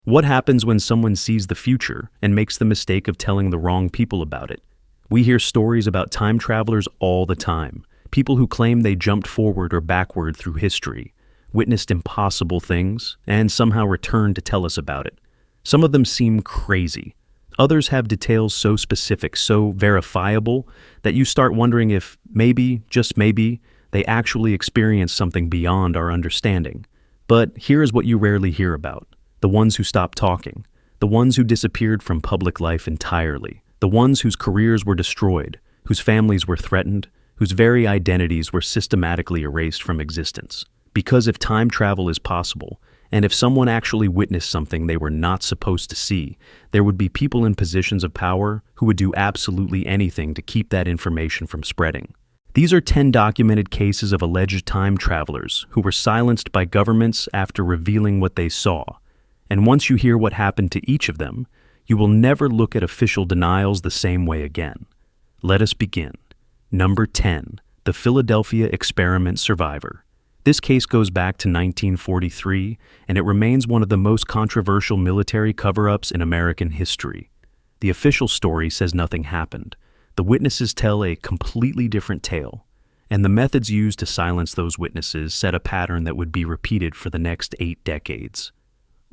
What happens when someone sees the future and makes the mistake of telling the wrong people about it? We hear stories about time travelers all the time, people who claim they jumped forward or backward through history, witnessed impossible things, and somehow returned to tell us about it. Some of them seem crazy. Others have details so specific, so verifiable, that you start wondering if maybe, just maybe, they actually experienced something beyond our understanding. But here is what you rarely hear about. The ones who stopped talking, the ones who disappeared from public life entirely, the ones whose careers were destroyed, whose families were threatened, whose very identities were systematically erased from existence. Because if time travel is possible, and if someone actually witnessed something they were not supposed to see, there would be people in positions of power who would do absolutely anything to keep that information from spreading. These are 10 documented cases of alleged time travelers who were silenced by governments after revealing what they saw. And once you hear what happened to each of them, you will never look at official denials the same way again. Let us begin. Number 10, the Philadelphia Experiment Survivor. This case goes back to 1943, and it remains one of the most controversial military cover-ups in American history. The official story says nothing happened. The witnesses tell a completely different tale, and the methods used to silence those witnesses set a pattern that would be repeated for the next 8 decades.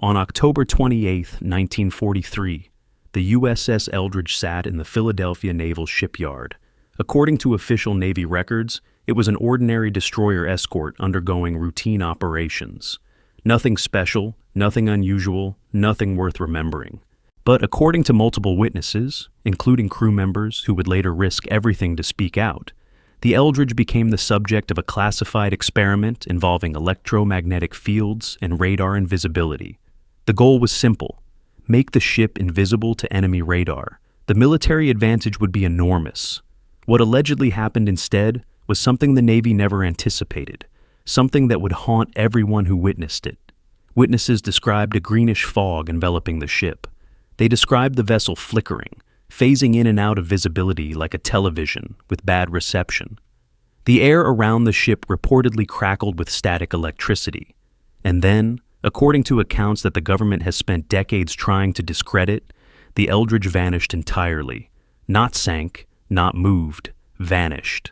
On October 28, 1943, the USS Eldridge sat in the Philadelphia Naval Shipyard. According to official Navy records, it was an ordinary destroyer escort undergoing routine operations. Nothing special, nothing unusual, nothing worth remembering. But according to multiple witnesses, including crew members who would later risk everything to speak out, the Eldridge became the subject of a classified experiment involving electromagnetic fields and radar invisibility. The goal was simple: make the ship invisible to enemy radar. The military advantage would be enormous. What allegedly happened instead was something the Navy never anticipated, something that would haunt everyone who witnessed it. Witnesses described a greenish fog enveloping the ship. They described the vessel flickering, phasing in and out of visibility like a television with bad reception. The air around the ship reportedly crackled with static electricity. And then, according to accounts that the government has spent decades trying to discredit, the Eldridge vanished entirely. Not sank, not moved, vanished.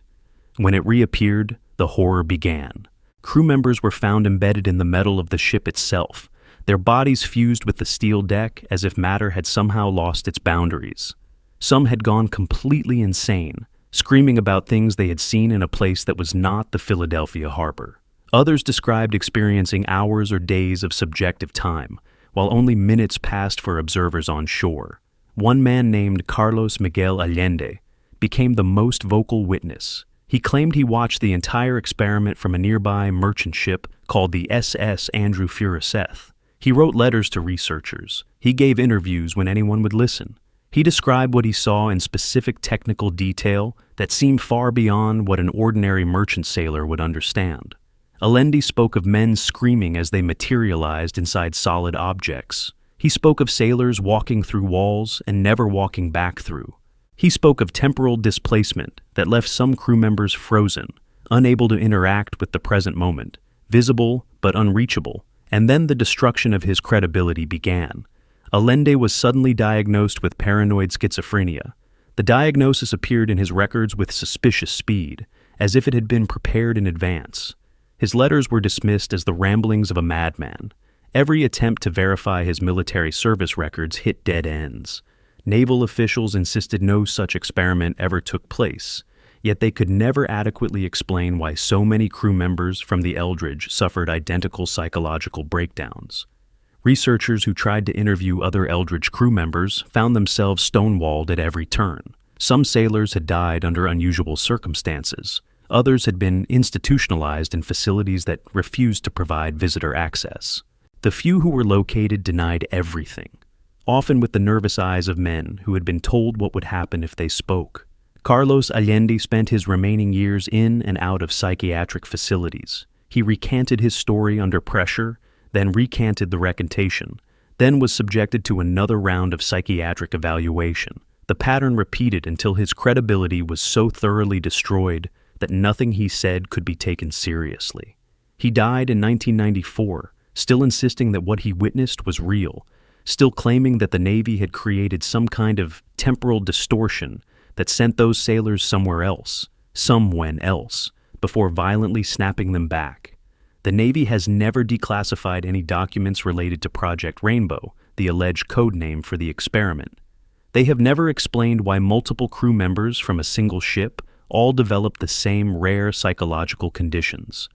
When it reappeared, the horror began. Crew members were found embedded in the metal of the ship itself, their bodies fused with the steel deck as if matter had somehow lost its boundaries. Some had gone completely insane, screaming about things they had seen in a place that was not the Philadelphia harbor. Others described experiencing hours or days of subjective time, while only minutes passed for observers on shore. One man named Carlos Miguel Allende became the most vocal witness. He claimed he watched the entire experiment from a nearby merchant ship called the SS Andrew Furuseth. He wrote letters to researchers. He gave interviews when anyone would listen. He described what he saw in specific technical detail that seemed far beyond what an ordinary merchant sailor would understand. Allende spoke of men screaming as they materialized inside solid objects. He spoke of sailors walking through walls and never walking back through. He spoke of temporal displacement that left some crew members frozen, unable to interact with the present moment, visible but unreachable. And then the destruction of his credibility began. Allende was suddenly diagnosed with paranoid schizophrenia. The diagnosis appeared in his records with suspicious speed, as if it had been prepared in advance. His letters were dismissed as the ramblings of a madman. Every attempt to verify his military service records hit dead ends. Naval officials insisted no such experiment ever took place, yet they could never adequately explain why so many crew members from the Eldridge suffered identical psychological breakdowns. Researchers who tried to interview other Eldridge crew members found themselves stonewalled at every turn. Some sailors had died under unusual circumstances. Others had been institutionalized in facilities that refused to provide visitor access. The few who were located denied everything, often with the nervous eyes of men who had been told what would happen if they spoke. Carlos Allende spent his remaining years in and out of psychiatric facilities. He recanted his story under pressure, then recanted the recantation, then was subjected to another round of psychiatric evaluation. The pattern repeated until his credibility was so thoroughly destroyed that nothing he said could be taken seriously. He died in 1994, still insisting that what he witnessed was real, still claiming that the Navy had created some kind of temporal distortion that sent those sailors somewhere else, somewhen else, before violently snapping them back. The Navy has never declassified any documents related to Project Rainbow, the alleged code name for the experiment. They have never explained why multiple crew members from a single ship all developed the same rare psychological conditions.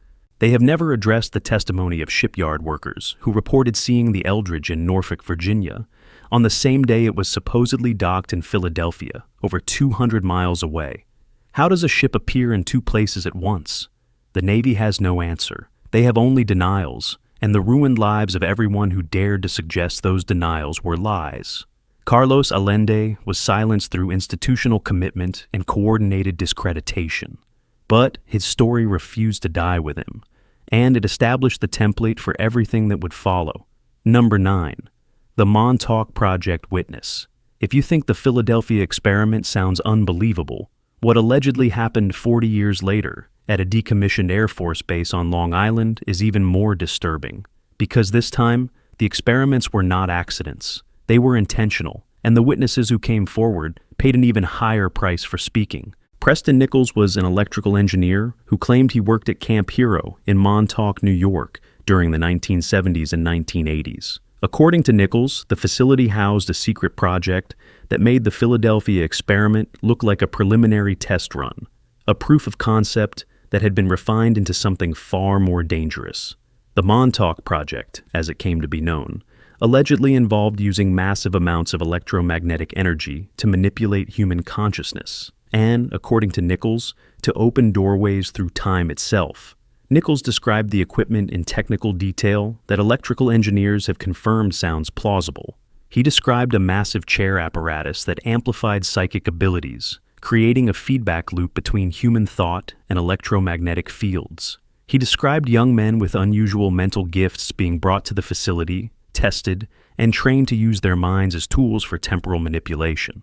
They have never addressed the testimony of shipyard workers who reported seeing the Eldridge in Norfolk, Virginia, on the same day it was supposedly docked in Philadelphia, over 200 miles away. How does a ship appear in two places at once? The Navy has no answer. They have only denials, and the ruined lives of everyone who dared to suggest those denials were lies. Carlos Allende was silenced through institutional commitment and coordinated discreditation. But his story refused to die with him, and it established the template for everything that would follow. Number 9. The Montauk Project Witness. If you think the Philadelphia experiment sounds unbelievable, what allegedly happened 40 years later at a decommissioned Air Force base on Long Island is even more disturbing, because this time, the experiments were not accidents. They were intentional, and the witnesses who came forward paid an even higher price for speaking. Preston Nichols was an electrical engineer who claimed he worked at Camp Hero in Montauk, New York during the 1970s and 1980s. According to Nichols, the facility housed a secret project that made the Philadelphia experiment look like a preliminary test run, a proof of concept that had been refined into something far more dangerous. The Montauk Project, as it came to be known, allegedly involved using massive amounts of electromagnetic energy to manipulate human consciousness, and, according to Nichols, to open doorways through time itself. Nichols described the equipment in technical detail that electrical engineers have confirmed sounds plausible. He described a massive chair apparatus that amplified psychic abilities, creating a feedback loop between human thought and electromagnetic fields. He described young men with unusual mental gifts being brought to the facility, tested, and trained to use their minds as tools for temporal manipulation.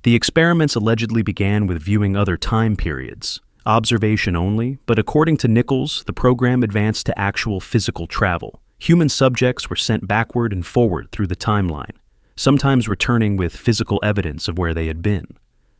The experiments allegedly began with viewing other time periods, observation only, but according to Nichols, the program advanced to actual physical travel. Human subjects were sent backward and forward through the timeline, sometimes returning with physical evidence of where they had been.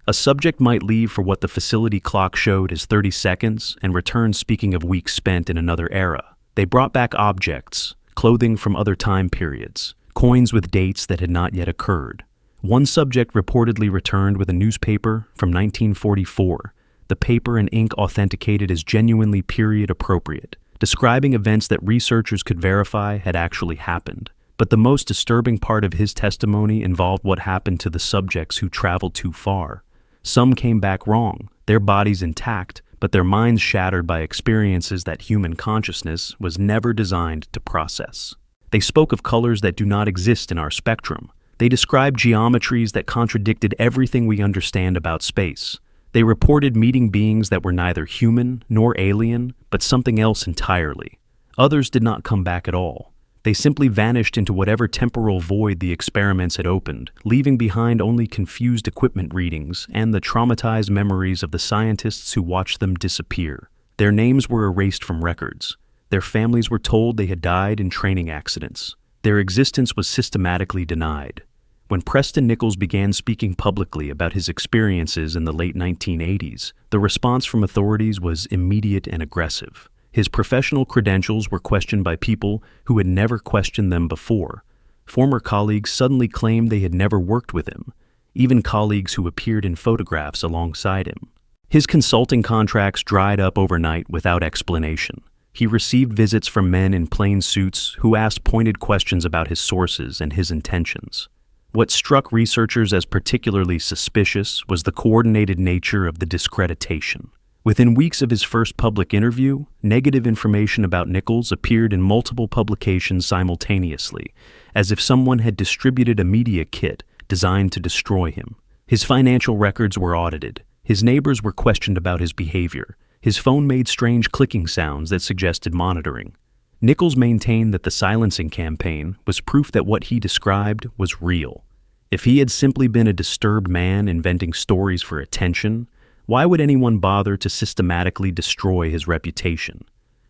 A subject might leave for what the facility clock showed as 30 seconds and return speaking of weeks spent in another era. They brought back objects, clothing from other time periods, coins with dates that had not yet occurred. One subject reportedly returned with a newspaper from 1944, the paper and ink authenticated as genuinely period appropriate, describing events that researchers could verify had actually happened. But the most disturbing part of his testimony involved what happened to the subjects who traveled too far. Some came back wrong, their bodies intact, but their minds shattered by experiences that human consciousness was never designed to process. They spoke of colors that do not exist in our spectrum. They described geometries that contradicted everything we understand about space. They reported meeting beings that were neither human nor alien, but something else entirely. Others did not come back at all. They simply vanished into whatever temporal void the experiments had opened, leaving behind only confused equipment readings and the traumatized memories of the scientists who watched them disappear. Their names were erased from records. Their families were told they had died in training accidents. Their existence was systematically denied. When Preston Nichols began speaking publicly about his experiences in the late 1980s, the response from authorities was immediate and aggressive. His professional credentials were questioned by people who had never questioned them before. Former colleagues suddenly claimed they had never worked with him, even colleagues who appeared in photographs alongside him. His consulting contracts dried up overnight without explanation. He received visits from men in plain suits who asked pointed questions about his sources and his intentions. What struck researchers as particularly suspicious was the coordinated nature of the discreditation. Within weeks of his first public interview, negative information about Nichols appeared in multiple publications simultaneously, as if someone had distributed a media kit designed to destroy him. His financial records were audited. His neighbors were questioned about his behavior. His phone made strange clicking sounds that suggested monitoring. Nichols maintained that the silencing campaign was proof that what he described was real. If he had simply been a disturbed man inventing stories for attention, why would anyone bother to systematically destroy his reputation?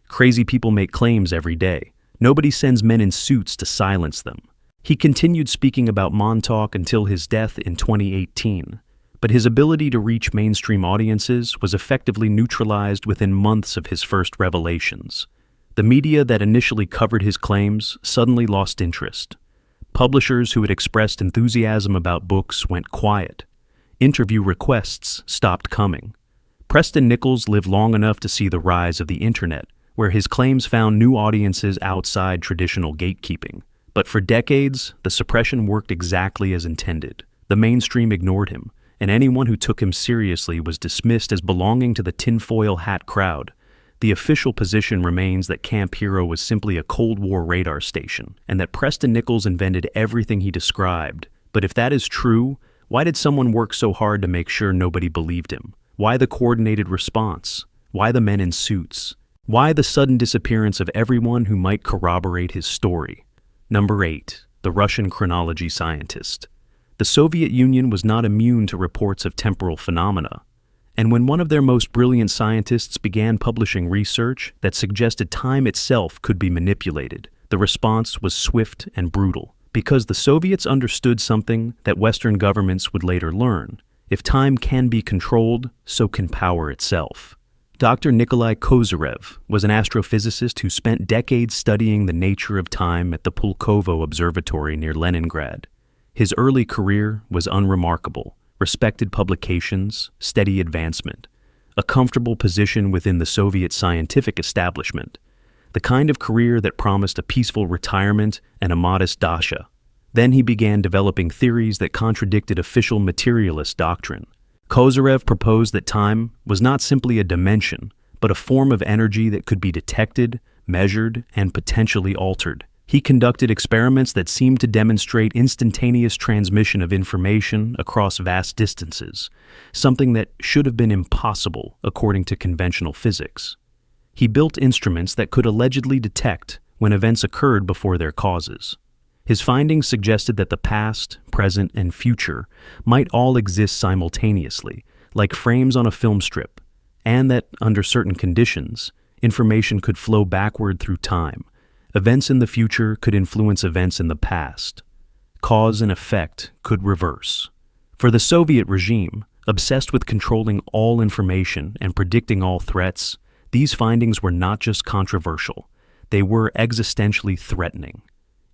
Crazy people make claims every day. Nobody sends men in suits to silence them. He continued speaking about Montauk until his death in 2018, but his ability to reach mainstream audiences was effectively neutralized within months of his first revelations. The media that initially covered his claims suddenly lost interest. Publishers who had expressed enthusiasm about books went quiet. Interview requests stopped coming. Preston Nichols lived long enough to see the rise of the internet, where his claims found new audiences outside traditional gatekeeping. But for decades, the suppression worked exactly as intended. The mainstream ignored him, and anyone who took him seriously was dismissed as belonging to the tinfoil hat crowd. The official position remains that Camp Hero was simply a Cold War radar station, and that Preston Nichols invented everything he described. But if that is true, why did someone work so hard to make sure nobody believed him? Why the coordinated response? Why the men in suits? Why the sudden disappearance of everyone who might corroborate his story? Number 8. The Russian chronology scientist. The Soviet Union was not immune to reports of temporal phenomena, and when one of their most brilliant scientists began publishing research that suggested time itself could be manipulated, the response was swift and brutal, because the Soviets understood something that Western governments would later learn. If time can be controlled, so can power itself. Dr. Nikolai Kozyrev was an astrophysicist who spent decades studying the nature of time at the Pulkovo Observatory near Leningrad. His early career was unremarkable: respected publications, steady advancement, a comfortable position within the Soviet scientific establishment, the kind of career that promised a peaceful retirement and a modest dacha. Then he began developing theories that contradicted official materialist doctrine. Kozyrev proposed that time was not simply a dimension, but a form of energy that could be detected, measured, and potentially altered. He conducted experiments that seemed to demonstrate instantaneous transmission of information across vast distances, something that should have been impossible according to conventional physics. He built instruments that could allegedly detect when events occurred before their causes. His findings suggested that the past, present, and future might all exist simultaneously, like frames on a film strip, and that, under certain conditions, information could flow backward through time. Events in the future could influence events in the past. Cause and effect could reverse. For the Soviet regime, obsessed with controlling all information and predicting all threats, these findings were not just controversial, they were existentially threatening.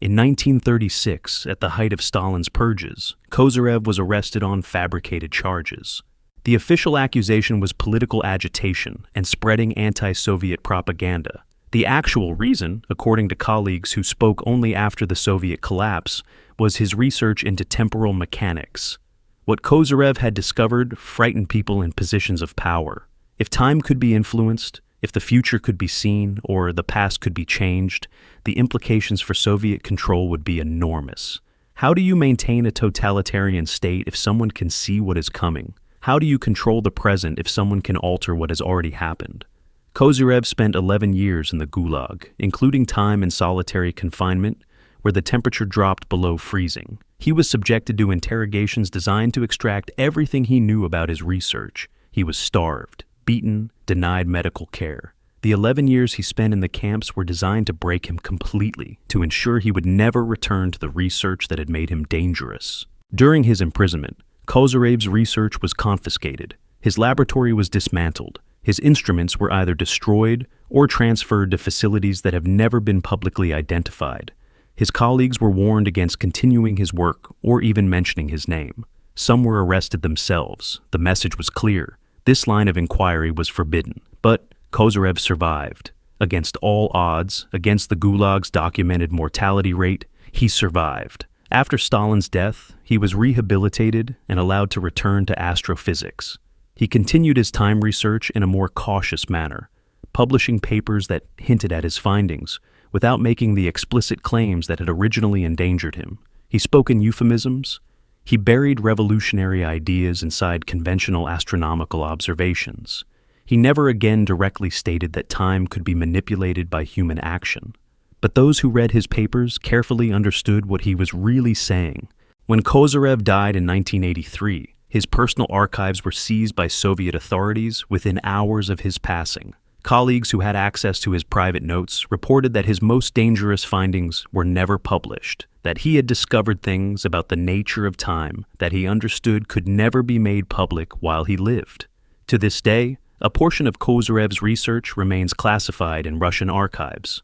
In 1936, at the height of Stalin's purges, Kozyrev was arrested on fabricated charges. The official accusation was political agitation and spreading anti-Soviet propaganda. The actual reason, according to colleagues who spoke only after the Soviet collapse, was his research into temporal mechanics. What Kozyrev had discovered frightened people in positions of power. If time could be influenced, if the future could be seen, or the past could be changed, the implications for Soviet control would be enormous. How do you maintain a totalitarian state if someone can see what is coming? How do you control the present if someone can alter what has already happened? Kozyrev spent 11 years in the Gulag, including time in solitary confinement, where the temperature dropped below freezing. He was subjected to interrogations designed to extract everything he knew about his research. He was starved, beaten, denied medical care. The 11 years he spent in the camps were designed to break him completely, to ensure he would never return to the research that had made him dangerous. During his imprisonment, Kozyrev's research was confiscated. His laboratory was dismantled. His instruments were either destroyed or transferred to facilities that have never been publicly identified. His colleagues were warned against continuing his work or even mentioning his name. Some were arrested themselves. The message was clear. This line of inquiry was forbidden. But Kozyrev survived. Against all odds, against the Gulag's documented mortality rate, he survived. After Stalin's death, he was rehabilitated and allowed to return to astrophysics. He continued his time research in a more cautious manner, publishing papers that hinted at his findings, without making the explicit claims that had originally endangered him. He spoke in euphemisms. He buried revolutionary ideas inside conventional astronomical observations. He never again directly stated that time could be manipulated by human action. But those who read his papers carefully understood what he was really saying. When Kozyrev died in 1983, his personal archives were seized by Soviet authorities within hours of his passing. Colleagues who had access to his private notes reported that his most dangerous findings were never published, that he had discovered things about the nature of time that he understood could never be made public while he lived. To this day, a portion of Kozyrev's research remains classified in Russian archives.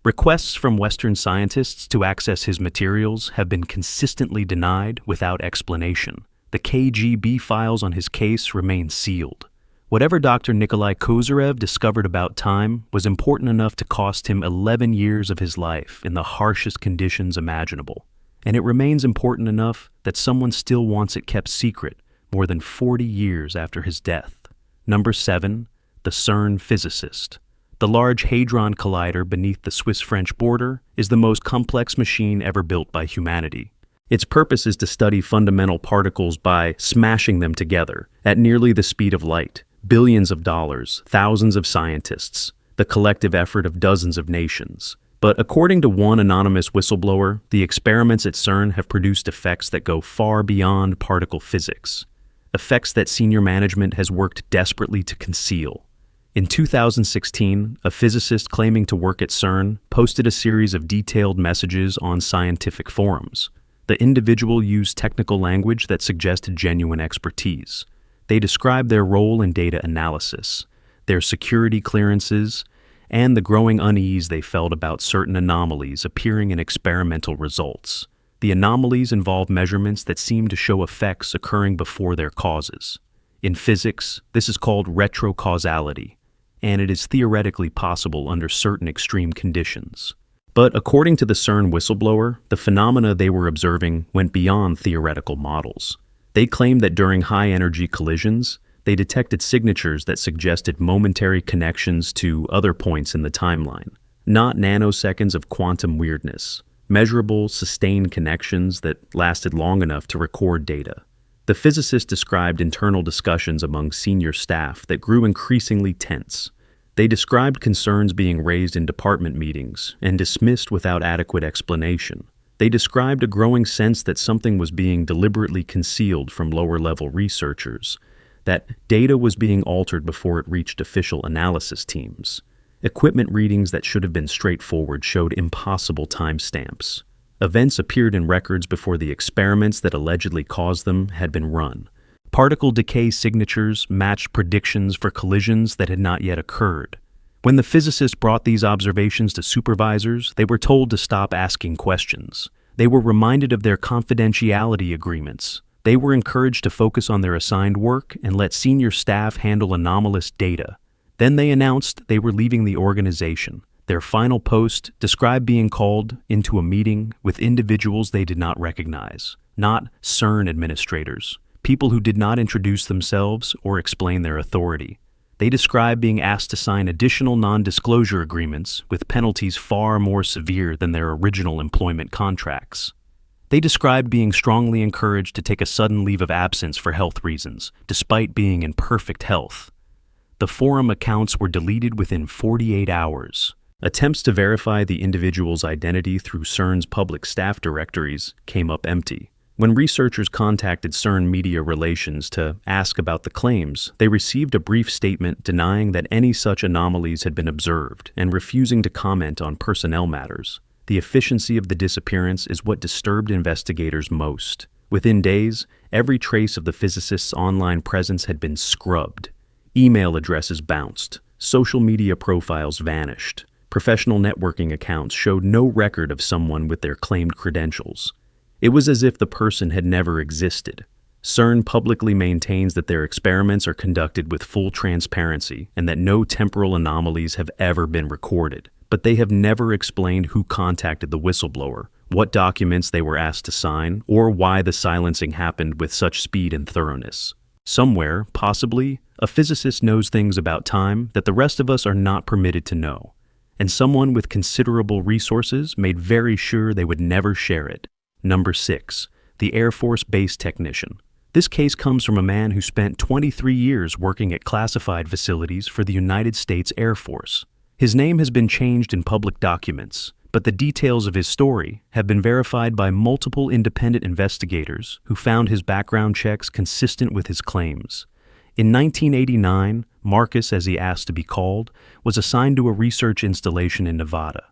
Requests from Western scientists to access his materials have been consistently denied without explanation. The KGB files on his case remain sealed. Whatever Dr. Nikolai Kozyrev discovered about time was important enough to cost him 11 years of his life in the harshest conditions imaginable. And it remains important enough that someone still wants it kept secret more than 40 years after his death. Number 7, the CERN physicist. The Large Hadron Collider beneath the Swiss-French border is the most complex machine ever built by humanity. Its purpose is to study fundamental particles by smashing them together at nearly the speed of light. Billions of dollars, thousands of scientists, the collective effort of dozens of nations. But according to one anonymous whistleblower, the experiments at CERN have produced effects that go far beyond particle physics, effects that senior management has worked desperately to conceal. In 2016, a physicist claiming to work at CERN posted a series of detailed messages on scientific forums. The individual used technical language that suggested genuine expertise. They described their role in data analysis, their security clearances, and the growing unease they felt about certain anomalies appearing in experimental results. The anomalies involve measurements that seem to show effects occurring before their causes. In physics, this is called retrocausality, and it is theoretically possible under certain extreme conditions. But according to the CERN whistleblower, the phenomena they were observing went beyond theoretical models. They claimed that during high-energy collisions, they detected signatures that suggested momentary connections to other points in the timeline, not nanoseconds of quantum weirdness, measurable, sustained connections that lasted long enough to record data. The physicist described internal discussions among senior staff that grew increasingly tense. They described concerns being raised in department meetings and dismissed without adequate explanation. They described a growing sense that something was being deliberately concealed from lower-level researchers, that data was being altered before it reached official analysis teams. Equipment readings that should have been straightforward showed impossible timestamps. Events appeared in records before the experiments that allegedly caused them had been run. Particle decay signatures matched predictions for collisions that had not yet occurred. When the physicists brought these observations to supervisors, they were told to stop asking questions. They were reminded of their confidentiality agreements. They were encouraged to focus on their assigned work and let senior staff handle anomalous data. Then they announced they were leaving the organization. Their final post described being called into a meeting with individuals they did not recognize, not CERN administrators, people who did not introduce themselves or explain their authority. They described being asked to sign additional non-disclosure agreements with penalties far more severe than their original employment contracts. They described being strongly encouraged to take a sudden leave of absence for health reasons, despite being in perfect health. The forum accounts were deleted within 48 hours. Attempts to verify the individual's identity through CERN's public staff directories came up empty. When researchers contacted CERN Media Relations to ask about the claims, they received a brief statement denying that any such anomalies had been observed and refusing to comment on personnel matters. The efficiency of the disappearance is what disturbed investigators most. Within days, every trace of the physicist's online presence had been scrubbed. Email addresses bounced. Social media profiles vanished. Professional networking accounts showed no record of someone with their claimed credentials. It was as if the person had never existed. CERN publicly maintains that their experiments are conducted with full transparency and that no temporal anomalies have ever been recorded. But they have never explained who contacted the whistleblower, what documents they were asked to sign, or why the silencing happened with such speed and thoroughness. Somewhere, possibly, a physicist knows things about time that the rest of us are not permitted to know, and someone with considerable resources made very sure they would never share it. Number 6, the Air Force Base Technician. This case comes from a man who spent 23 years working at classified facilities for the United States Air Force. His name has been changed in public documents, but the details of his story have been verified by multiple independent investigators who found his background checks consistent with his claims. In 1989, Marcus, as he asked to be called, was assigned to a research installation in Nevada.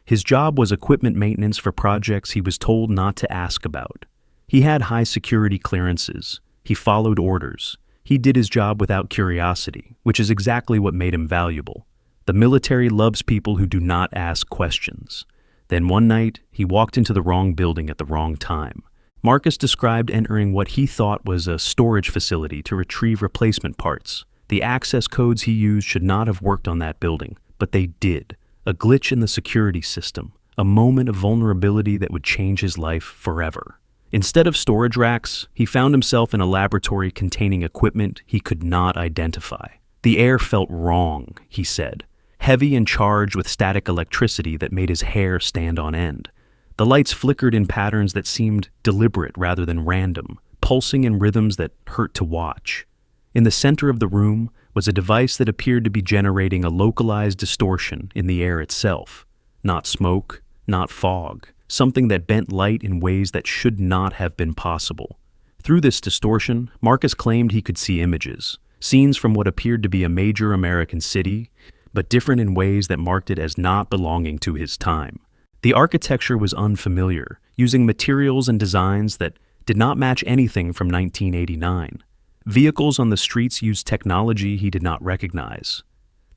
His job was equipment maintenance for projects he was told not to ask about. He had high security clearances. He followed orders. He did his job without curiosity, which is exactly what made him valuable. The military loves people who do not ask questions. Then one night, he walked into the wrong building at the wrong time. Marcus described entering what he thought was a storage facility to retrieve replacement parts. The access codes he used should not have worked on that building, but they did. A glitch in the security system, a moment of vulnerability that would change his life forever. Instead of storage racks, he found himself in a laboratory containing equipment he could not identify. The air felt wrong, he said, heavy and charged with static electricity that made his hair stand on end. The lights flickered in patterns that seemed deliberate rather than random, pulsing in rhythms that hurt to watch. In the center of the room was a device that appeared to be generating a localized distortion in the air itself. Not smoke, not fog, something that bent light in ways that should not have been possible. Through this distortion, Marcus claimed he could see images, scenes from what appeared to be a major American city, but different in ways that marked it as not belonging to his time. The architecture was unfamiliar, using materials and designs that did not match anything from 1989. Vehicles on the streets used technology he did not recognize.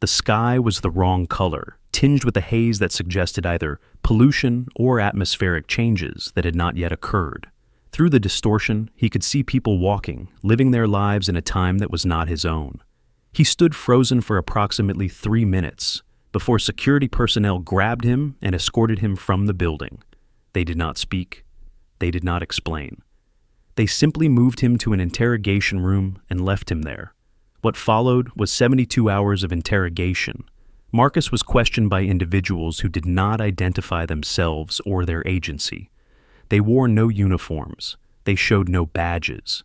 The sky was the wrong color, tinged with a haze that suggested either pollution or atmospheric changes that had not yet occurred. Through the distortion, he could see people walking, living their lives in a time that was not his own. He stood frozen for approximately 3 minutes before security personnel grabbed him and escorted him from the building. They did not speak. They did not explain. They simply moved him to an interrogation room and left him there. What followed was 72 hours of interrogation. Marcus was questioned by individuals who did not identify themselves or their agency. They wore no uniforms. They showed no badges.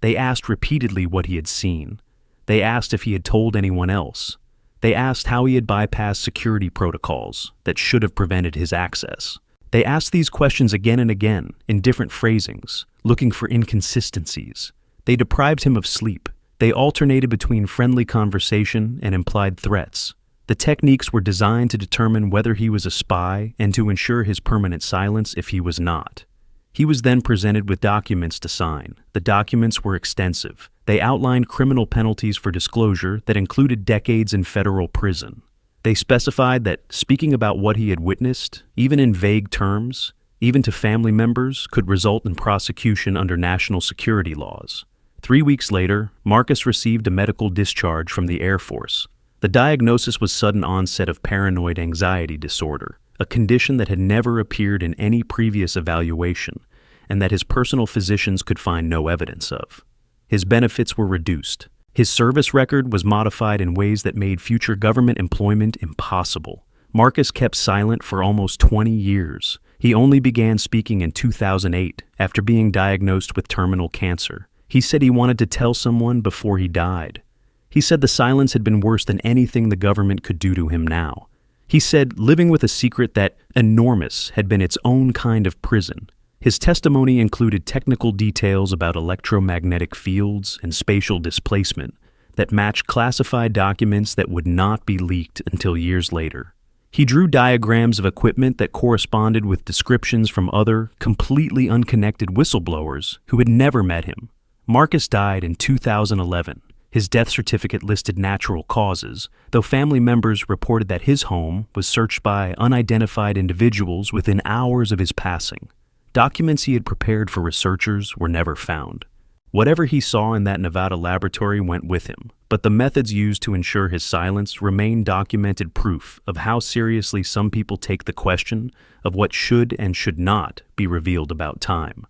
They asked repeatedly what he had seen. They asked if he had told anyone else. They asked how he had bypassed security protocols that should have prevented his access. They asked these questions again and again in different phrasings, looking for inconsistencies. They deprived him of sleep. They alternated between friendly conversation and implied threats. The techniques were designed to determine whether he was a spy and to ensure his permanent silence if he was not. He was then presented with documents to sign. The documents were extensive. They outlined criminal penalties for disclosure that included decades in federal prison. They specified that speaking about what he had witnessed, even in vague terms, even to family members, could result in prosecution under national security laws. 3 weeks later, Marcus received a medical discharge from the Air Force. The diagnosis was sudden onset of paranoid anxiety disorder, a condition that had never appeared in any previous evaluation, and that his personal physicians could find no evidence of. His benefits were reduced. His service record was modified in ways that made future government employment impossible. Marcus kept silent for almost 20 years. He only began speaking in 2008 after being diagnosed with terminal cancer. He said he wanted to tell someone before he died. He said the silence had been worse than anything the government could do to him now. He said living with a secret that enormous had been its own kind of prison. His testimony included technical details about electromagnetic fields and spatial displacement that matched classified documents that would not be leaked until years later. He drew diagrams of equipment that corresponded with descriptions from other, completely unconnected whistleblowers who had never met him. Marcus died in 2011. His death certificate listed natural causes, though family members reported that his home was searched by unidentified individuals within hours of his passing. Documents he had prepared for researchers were never found. Whatever he saw in that Nevada laboratory went with him, but the methods used to ensure his silence remain documented proof of how seriously some people take the question of what should and should not be revealed about time.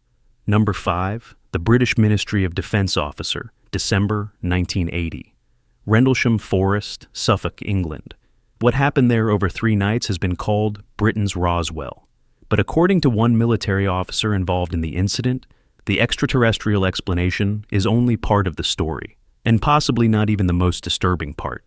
Number 5, the British Ministry of Defence Officer, December 1980. Rendlesham Forest, Suffolk, England. What happened there over 3 nights has been called Britain's Roswell. But according to one military officer involved in the incident, the extraterrestrial explanation is only part of the story, and possibly not even the most disturbing part.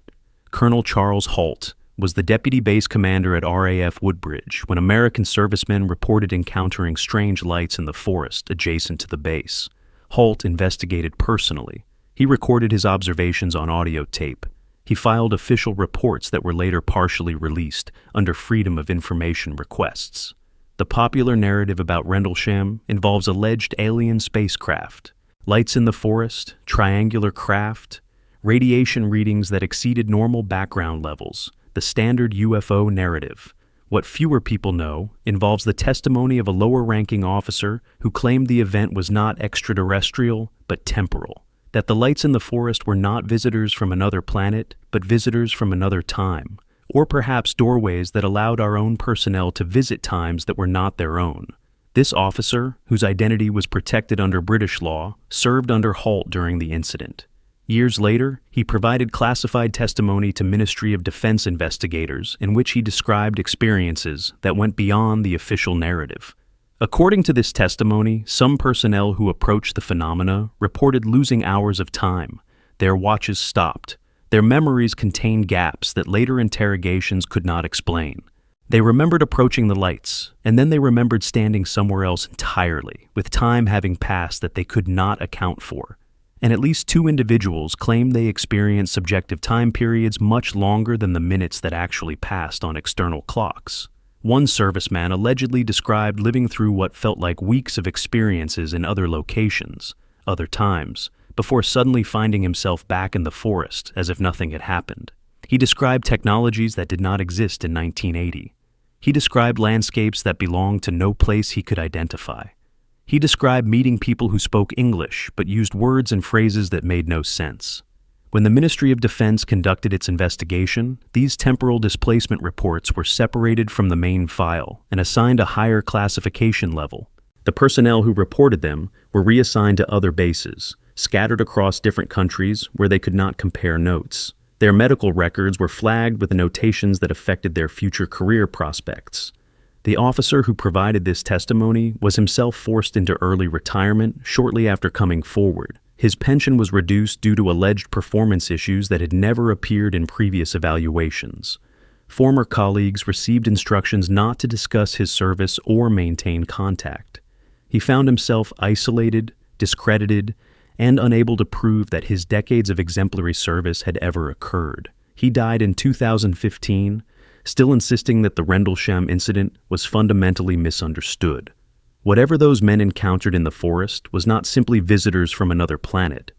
Colonel Charles Halt was the deputy base commander at RAF Woodbridge when American servicemen reported encountering strange lights in the forest adjacent to the base. Halt investigated personally. He recorded his observations on audio tape. He filed official reports that were later partially released under Freedom of Information requests. The popular narrative about Rendlesham involves alleged alien spacecraft, lights in the forest, triangular craft, radiation readings that exceeded normal background levels, the standard UFO narrative. What fewer people know involves the testimony of a lower-ranking officer who claimed the event was not extraterrestrial, but temporal, that the lights in the forest were not visitors from another planet, but visitors from another time, or perhaps doorways that allowed our own personnel to visit times that were not their own. This officer, whose identity was protected under British law, served under halt during the incident. Years later, he provided classified testimony to Ministry of Defense investigators in which he described experiences that went beyond the official narrative. According to this testimony, some personnel who approached the phenomena reported losing hours of time. Their watches stopped. Their memories contained gaps that later interrogations could not explain. They remembered approaching the lights, and then they remembered standing somewhere else entirely, with time having passed that they could not account for. And at least 2 individuals claimed they experienced subjective time periods much longer than the minutes that actually passed on external clocks. One serviceman allegedly described living through what felt like weeks of experiences in other locations, other times, before suddenly finding himself back in the forest as if nothing had happened. He described technologies that did not exist in 1980. He described landscapes that belonged to no place he could identify. He described meeting people who spoke English but used words and phrases that made no sense. When the Ministry of Defense conducted its investigation, these temporal displacement reports were separated from the main file and assigned a higher classification level. The personnel who reported them were reassigned to other bases, scattered across different countries where they could not compare notes. Their medical records were flagged with notations that affected their future career prospects. The officer who provided this testimony was himself forced into early retirement shortly after coming forward. His pension was reduced due to alleged performance issues that had never appeared in previous evaluations. Former colleagues received instructions not to discuss his service or maintain contact. He found himself isolated, discredited, and unable to prove that his decades of exemplary service had ever occurred. He died in 2015, still insisting that the Rendlesham incident was fundamentally misunderstood. Whatever those men encountered in the forest was not simply visitors from another planet.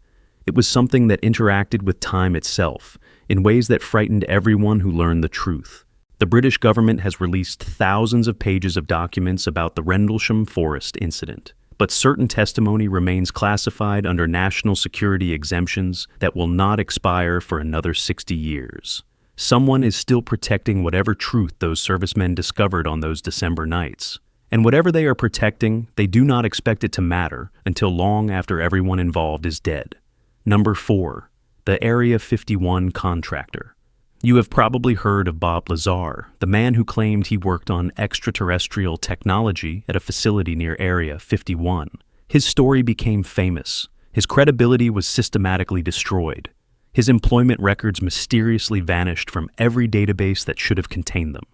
It was something that interacted with time itself in ways that frightened everyone who learned the truth. The British government has released thousands of pages of documents about the Rendlesham Forest incident, but certain testimony remains classified under national security exemptions that will not expire for another 60 years. Someone is still protecting whatever truth those servicemen discovered on those December nights. And whatever they are protecting, they do not expect it to matter until long after everyone involved is dead. Number 4. The Area 51 contractor. You have probably heard of Bob Lazar, the man who claimed he worked on extraterrestrial technology at a facility near Area 51. His story became famous. His credibility was systematically destroyed. His employment records mysteriously vanished from every database that should have contained them.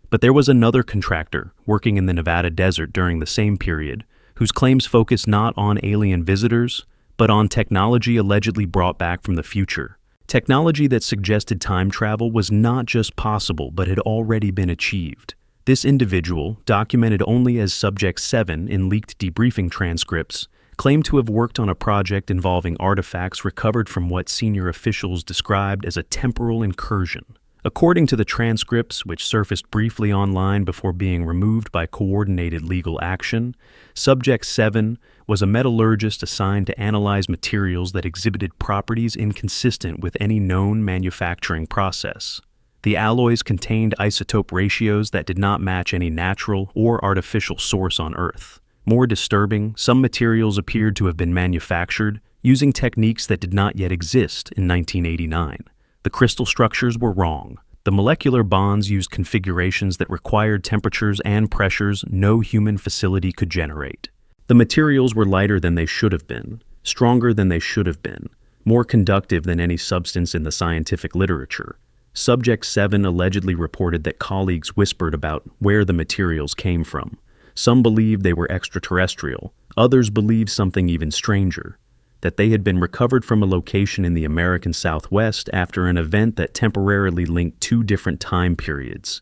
But there was another contractor working in the Nevada desert during the same period, whose claims focused not on alien visitors, but on technology allegedly brought back from the future. Technology that suggested time travel was not just possible, but had already been achieved. This individual, documented only as Subject 7 in leaked debriefing transcripts, claimed to have worked on a project involving artifacts recovered from what senior officials described as a temporal incursion. According to the transcripts, which surfaced briefly online before being removed by coordinated legal action, Subject 7 was a metallurgist assigned to analyze materials that exhibited properties inconsistent with any known manufacturing process. The alloys contained isotope ratios that did not match any natural or artificial source on Earth. More disturbing, some materials appeared to have been manufactured using techniques that did not yet exist in 1989. The crystal structures were wrong. The molecular bonds used configurations that required temperatures and pressures no human facility could generate. The materials were lighter than they should have been, stronger than they should have been, more conductive than any substance in the scientific literature. Subject 7 allegedly reported that colleagues whispered about where the materials came from. Some believed they were extraterrestrial. Others believed something even stranger, that they had been recovered from a location in the American Southwest after an event that temporarily linked two different time periods.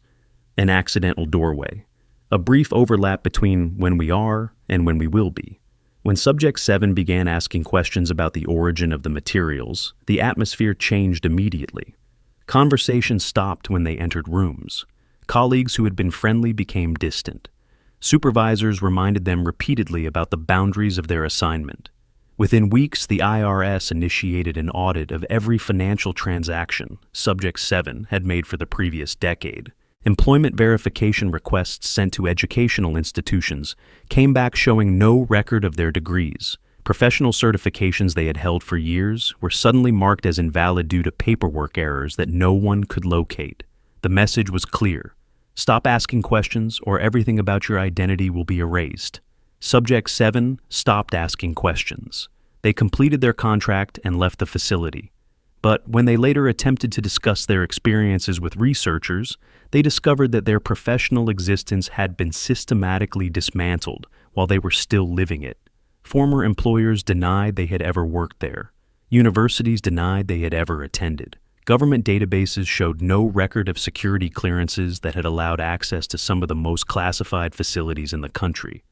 An accidental doorway. A brief overlap between when we are and when we will be. When Subject 7 began asking questions about the origin of the materials, the atmosphere changed immediately. Conversation stopped when they entered rooms. Colleagues who had been friendly became distant. Supervisors reminded them repeatedly about the boundaries of their assignment. Within weeks, the IRS initiated an audit of every financial transaction Subject 7 had made for the previous decade. Employment verification requests sent to educational institutions came back showing no record of their degrees. Professional certifications they had held for years were suddenly marked as invalid due to paperwork errors that no one could locate. The message was clear. Stop asking questions or everything about your identity will be erased. Subject 7 stopped asking questions. They completed their contract and left the facility. But when they later attempted to discuss their experiences with researchers, they discovered that their professional existence had been systematically dismantled while they were still living it. Former employers denied they had ever worked there. Universities denied they had ever attended. Government databases showed no record of security clearances that had allowed access to some of the most classified facilities in the country.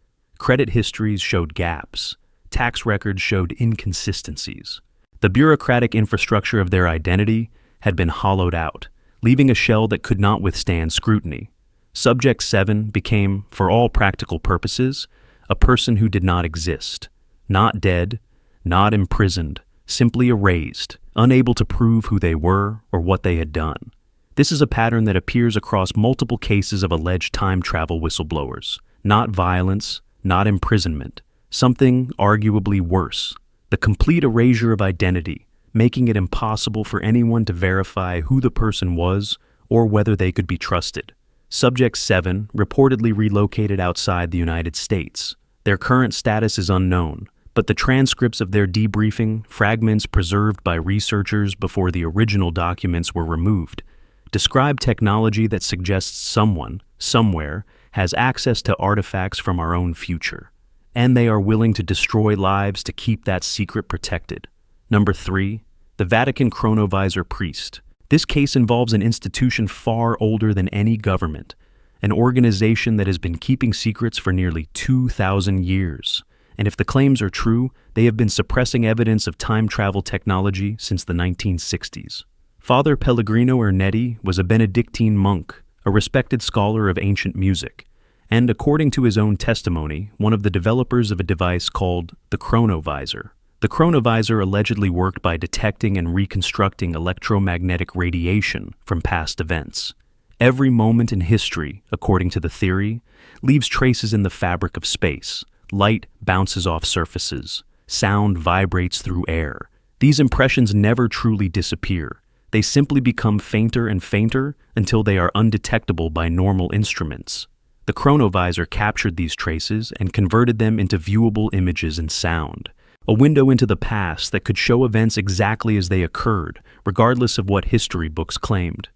Credit histories showed gaps. Tax records showed inconsistencies. The bureaucratic infrastructure of their identity had been hollowed out, leaving a shell that could not withstand scrutiny. Subject 7 became, for all practical purposes, a person who did not exist. Not dead, not imprisoned, simply erased, unable to prove who they were or what they had done. This is a pattern that appears across multiple cases of alleged time travel whistleblowers. Not violence, not imprisonment, something arguably worse. The complete erasure of identity, making it impossible for anyone to verify who the person was or whether they could be trusted. Subject 7 reportedly relocated outside the United States. Their current status is unknown, but the transcripts of their debriefing, fragments preserved by researchers before the original documents were removed, describe technology that suggests someone, somewhere, has access to artifacts from our own future. And they are willing to destroy lives to keep that secret protected. Number 3, the Vatican chronovisor priest. This case involves an institution far older than any government, an organization that has been keeping secrets for nearly 2,000 years. And if the claims are true, they have been suppressing evidence of time travel technology since the 1960s. Father Pellegrino Ernetti was a Benedictine monk, a respected scholar of ancient music, and according to his own testimony, one of the developers of a device called the chronovisor. The chronovisor allegedly worked by detecting and reconstructing electromagnetic radiation from past events. Every moment in history, according to the theory, leaves traces in the fabric of space. Light bounces off surfaces. Sound vibrates through air. These impressions never truly disappear. They simply become fainter and fainter until they are undetectable by normal instruments. The chronovisor captured these traces and converted them into viewable images and sound, a window into the past that could show events exactly as they occurred, regardless of what history books claimed.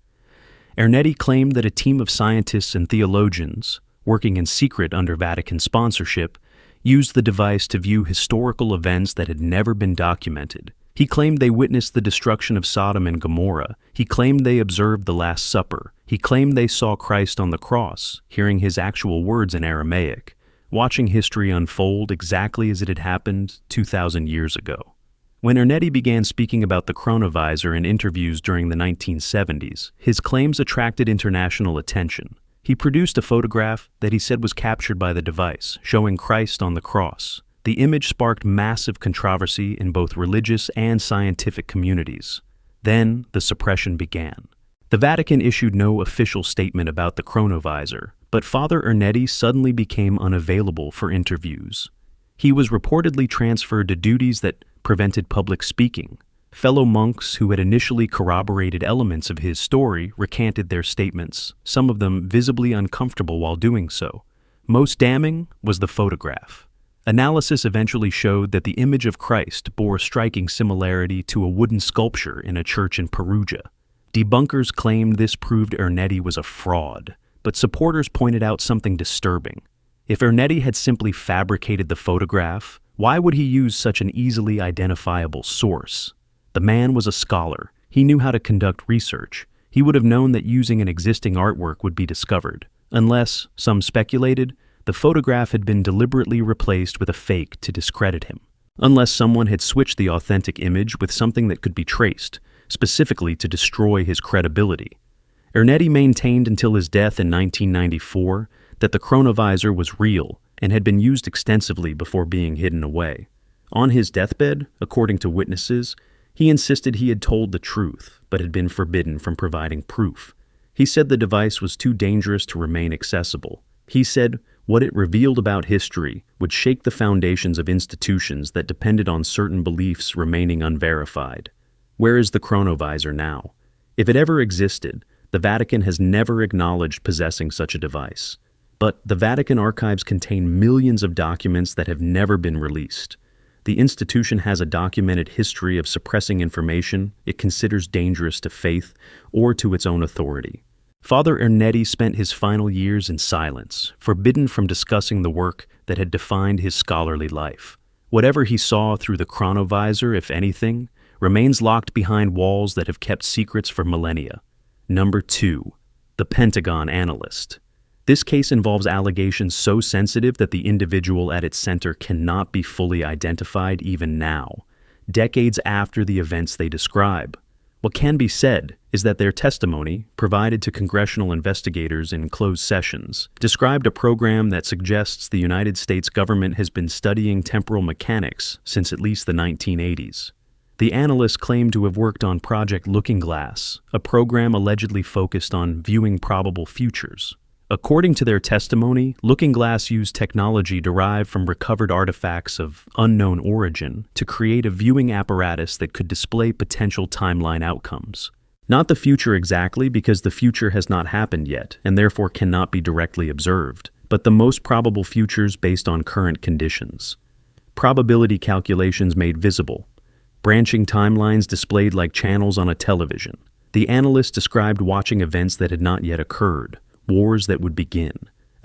Ernetti claimed that a team of scientists and theologians, working in secret under Vatican sponsorship, used the device to view historical events that had never been documented. He claimed they witnessed the destruction of Sodom and Gomorrah. He claimed they observed the Last Supper. He claimed they saw Christ on the cross, hearing his actual words in Aramaic, watching history unfold exactly as it had happened 2,000 years ago. When Ernetti began speaking about the chronovisor in interviews during the 1970s, his claims attracted international attention. He produced a photograph that he said was captured by the device, showing Christ on the cross. The image sparked massive controversy in both religious and scientific communities. Then, the suppression began. The Vatican issued no official statement about the chronovisor, but Father Ernetti suddenly became unavailable for interviews. He was reportedly transferred to duties that prevented public speaking. Fellow monks who had initially corroborated elements of his story recanted their statements, some of them visibly uncomfortable while doing so. Most damning was the photograph. Analysis eventually showed that the image of Christ bore a striking similarity to a wooden sculpture in a church in Perugia. Debunkers claimed this proved Ernetti was a fraud, but supporters pointed out something disturbing. If Ernetti had simply fabricated the photograph, Why would he use such an easily identifiable source? The man was a scholar. He knew how to conduct research. He would have known that using an existing artwork would be discovered, unless, some speculated, the photograph had been deliberately replaced with a fake to discredit him. Unless someone had switched the authentic image with something that could be traced, specifically to destroy his credibility. Ernetti maintained until his death in 1994 that the chronovisor was real and had been used extensively before being hidden away. On his deathbed, according to witnesses, he insisted he had told the truth, but had been forbidden from providing proof. He said the device was too dangerous to remain accessible. He said what it revealed about history would shake the foundations of institutions that depended on certain beliefs remaining unverified. Where is the chronovisor now? If it ever existed, the Vatican has never acknowledged possessing such a device. But the Vatican archives contain millions of documents that have never been released. The institution has a documented history of suppressing information it considers dangerous to faith or to its own authority. Father Ernetti spent his final years in silence, forbidden from discussing the work that had defined his scholarly life. Whatever he saw through the chronovisor, if anything, remains locked behind walls that have kept secrets for millennia. Number 2. The Pentagon analyst. This case involves allegations so sensitive that the individual at its center cannot be fully identified even now, decades after the events they describe. What can be said is that their testimony, provided to congressional investigators in closed sessions, described a program that suggests the United States government has been studying temporal mechanics since at least the 1980s. The analysts claimed to have worked on Project Looking Glass, a program allegedly focused on viewing probable futures. According to their testimony, Looking Glass used technology derived from recovered artifacts of unknown origin to create a viewing apparatus that could display potential timeline outcomes. Not the future exactly, because the future has not happened yet and therefore cannot be directly observed, but the most probable futures based on current conditions. Probability calculations made visible. Branching timelines displayed like channels on a television. The analyst described watching events that had not yet occurred. Wars that would begin,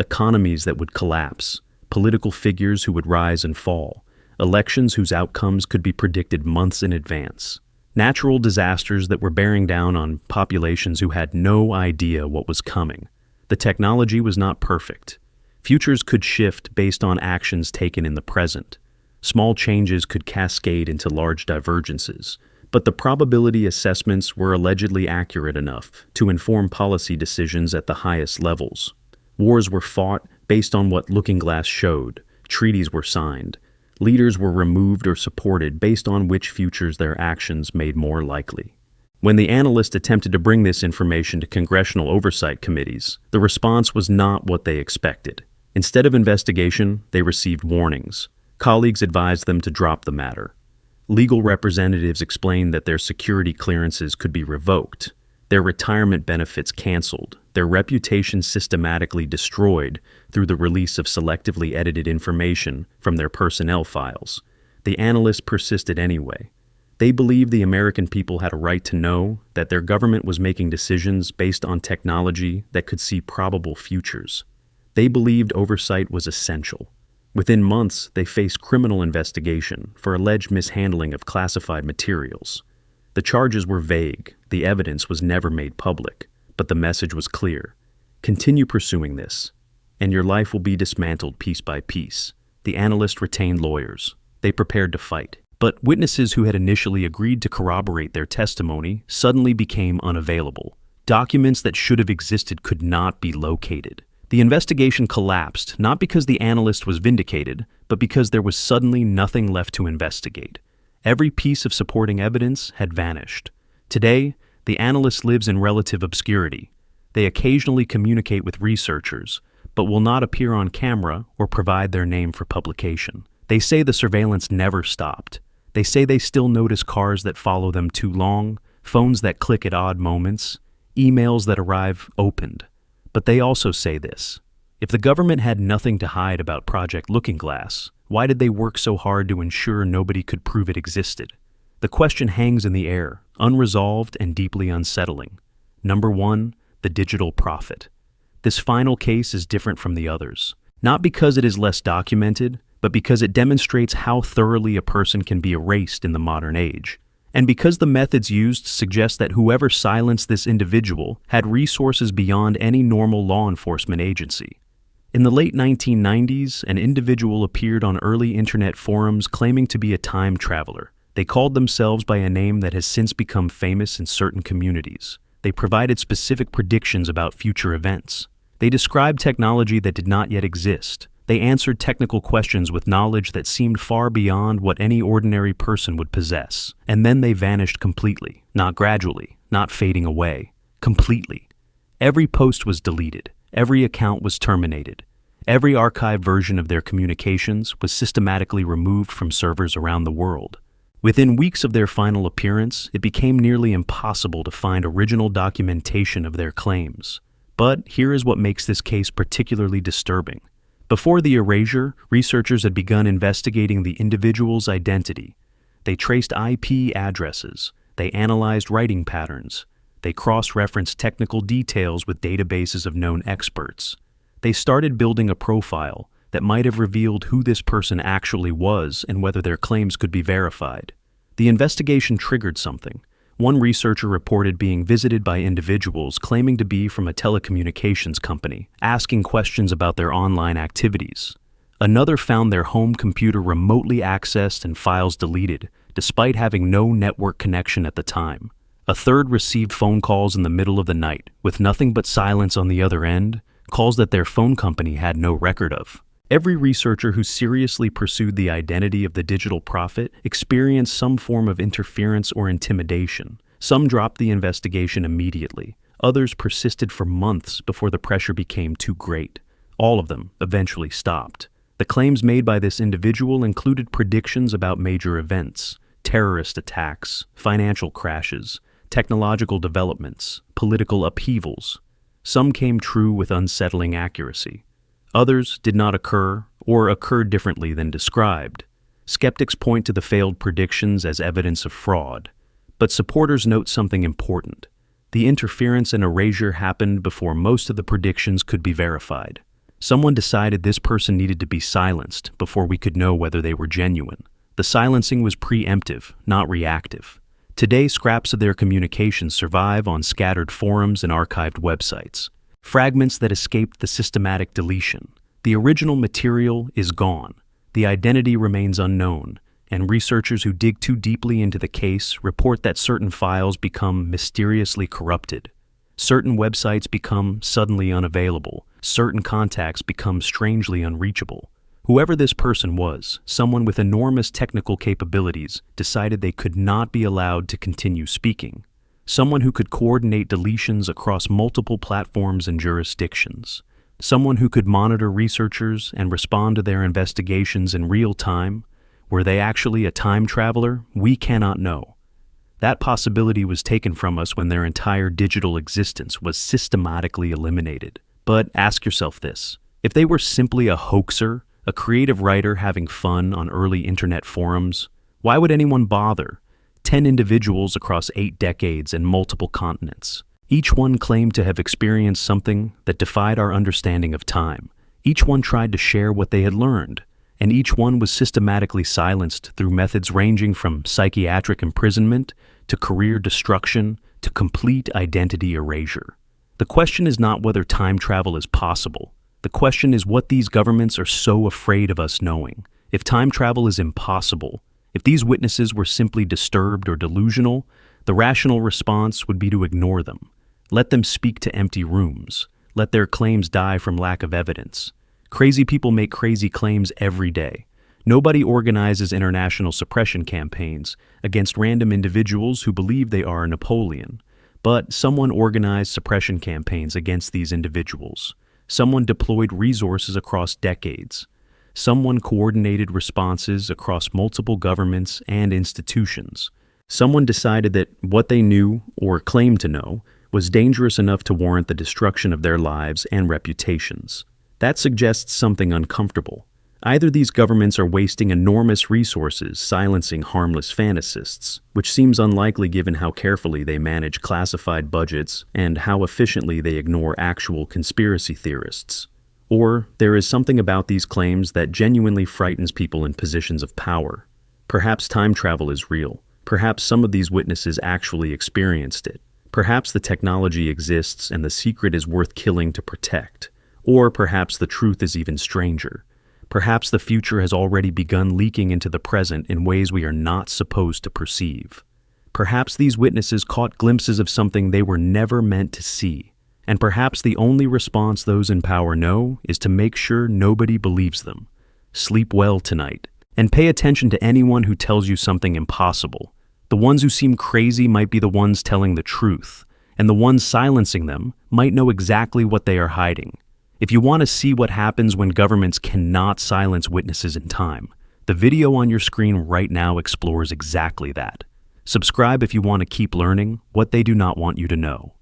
economies that would collapse, political figures who would rise and fall, elections whose outcomes could be predicted months in advance, natural disasters that were bearing down on populations who had no idea what was coming. The technology was not perfect. Futures could shift based on actions taken in the present. Small changes could cascade into large divergences. But the probability assessments were allegedly accurate enough to inform policy decisions at the highest levels. Wars were fought based on what Looking Glass showed. Treaties were signed. Leaders were removed or supported based on which futures their actions made more likely. When the analyst attempted to bring this information to congressional oversight committees, the response was not what they expected. Instead of investigation, they received warnings. Colleagues advised them to drop the matter. Legal representatives explained that their security clearances could be revoked, their retirement benefits canceled, their reputation systematically destroyed through the release of selectively edited information from their personnel files. The analysts persisted anyway. They believed the American people had a right to know that their government was making decisions based on technology that could see probable futures. They believed oversight was essential. Within months, they faced criminal investigation for alleged mishandling of classified materials. The charges were vague, the evidence was never made public, but the message was clear. Continue pursuing this, and your life will be dismantled piece by piece. The analyst retained lawyers. They prepared to fight. But witnesses who had initially agreed to corroborate their testimony suddenly became unavailable. Documents that should have existed could not be located. The investigation collapsed, not because the analyst was vindicated, but because there was suddenly nothing left to investigate. Every piece of supporting evidence had vanished. Today, the analyst lives in relative obscurity. They occasionally communicate with researchers, but will not appear on camera or provide their name for publication. They say the surveillance never stopped. They say they still notice cars that follow them too long, phones that click at odd moments, emails that arrive opened. But they also say this: if the government had nothing to hide about Project Looking Glass, why did they work so hard to ensure nobody could prove it existed? The question hangs in the air, unresolved and deeply unsettling. Number 1, the digital prophet. This final case is different from the others, not because it is less documented, but because it demonstrates how thoroughly a person can be erased in the modern age. And because the methods used suggest that whoever silenced this individual had resources beyond any normal law enforcement agency. In the late 1990s, an individual appeared on early internet forums claiming to be a time traveler. They called themselves by a name that has since become famous in certain communities. They provided specific predictions about future events. They described technology that did not yet exist. They answered technical questions with knowledge that seemed far beyond what any ordinary person would possess. And then they vanished completely, not gradually, not fading away, completely. Every post was deleted. Every account was terminated. Every archived version of their communications was systematically removed from servers around the world. Within weeks of their final appearance, it became nearly impossible to find original documentation of their claims. But here is what makes this case particularly disturbing. Before the erasure, researchers had begun investigating the individual's identity. They traced IP addresses. They analyzed writing patterns. They cross-referenced technical details with databases of known experts. They started building a profile that might have revealed who this person actually was and whether their claims could be verified. The investigation triggered something. One researcher reported being visited by individuals claiming to be from a telecommunications company, asking questions about their online activities. Another found their home computer remotely accessed and files deleted, despite having no network connection at the time. A third received phone calls in the middle of the night, with nothing but silence on the other end, calls that their phone company had no record of. Every researcher who seriously pursued the identity of the digital prophet experienced some form of interference or intimidation. Some dropped the investigation immediately. Others persisted for months before the pressure became too great. All of them eventually stopped. The claims made by this individual included predictions about major events, terrorist attacks, financial crashes, technological developments, political upheavals. Some came true with unsettling accuracy. Others did not occur or occurred differently than described. Skeptics point to the failed predictions as evidence of fraud, but supporters note something important. The interference and erasure happened before most of the predictions could be verified. Someone decided this person needed to be silenced before we could know whether they were genuine. The silencing was preemptive, not reactive. Today, scraps of their communications survive on scattered forums and archived websites. Fragments that escaped the systematic deletion. The original material is gone. The identity remains unknown, and researchers who dig too deeply into the case report that certain files become mysteriously corrupted. Certain websites become suddenly unavailable. Certain contacts become strangely unreachable. Whoever this person was, someone with enormous technical capabilities, decided they could not be allowed to continue speaking. Someone who could coordinate deletions across multiple platforms and jurisdictions. Someone who could monitor researchers and respond to their investigations in real time. Were they actually a time traveler? We cannot know. That possibility was taken from us when their entire digital existence was systematically eliminated. But ask yourself this: if they were simply a hoaxer, a creative writer having fun on early internet forums, why would anyone bother? 10 individuals across 8 decades and multiple continents. Each one claimed to have experienced something that defied our understanding of time. Each one tried to share what they had learned, and each one was systematically silenced through methods ranging from psychiatric imprisonment to career destruction to complete identity erasure. The question is not whether time travel is possible. The question is what these governments are so afraid of us knowing. If time travel is impossible, if these witnesses were simply disturbed or delusional, the rational response would be to ignore them. Let them speak to empty rooms. Let their claims die from lack of evidence. Crazy people make crazy claims every day. Nobody organizes international suppression campaigns against random individuals who believe they are Napoleon. But someone organized suppression campaigns against these individuals. Someone deployed resources across decades. Someone coordinated responses across multiple governments and institutions. Someone decided that what they knew, or claimed to know, was dangerous enough to warrant the destruction of their lives and reputations. That suggests something uncomfortable. Either these governments are wasting enormous resources silencing harmless fantasists, which seems unlikely given how carefully they manage classified budgets and how efficiently they ignore actual conspiracy theorists. Or there is something about these claims that genuinely frightens people in positions of power. Perhaps time travel is real. Perhaps some of these witnesses actually experienced it. Perhaps the technology exists and the secret is worth killing to protect. Or perhaps the truth is even stranger. Perhaps the future has already begun leaking into the present in ways we are not supposed to perceive. Perhaps these witnesses caught glimpses of something they were never meant to see. And perhaps the only response those in power know is to make sure nobody believes them. Sleep well tonight, and pay attention to anyone who tells you something impossible. The ones who seem crazy might be the ones telling the truth, and the ones silencing them might know exactly what they are hiding. If you want to see what happens when governments cannot silence witnesses in time, the video on your screen right now explores exactly that. Subscribe if you want to keep learning what they do not want you to know.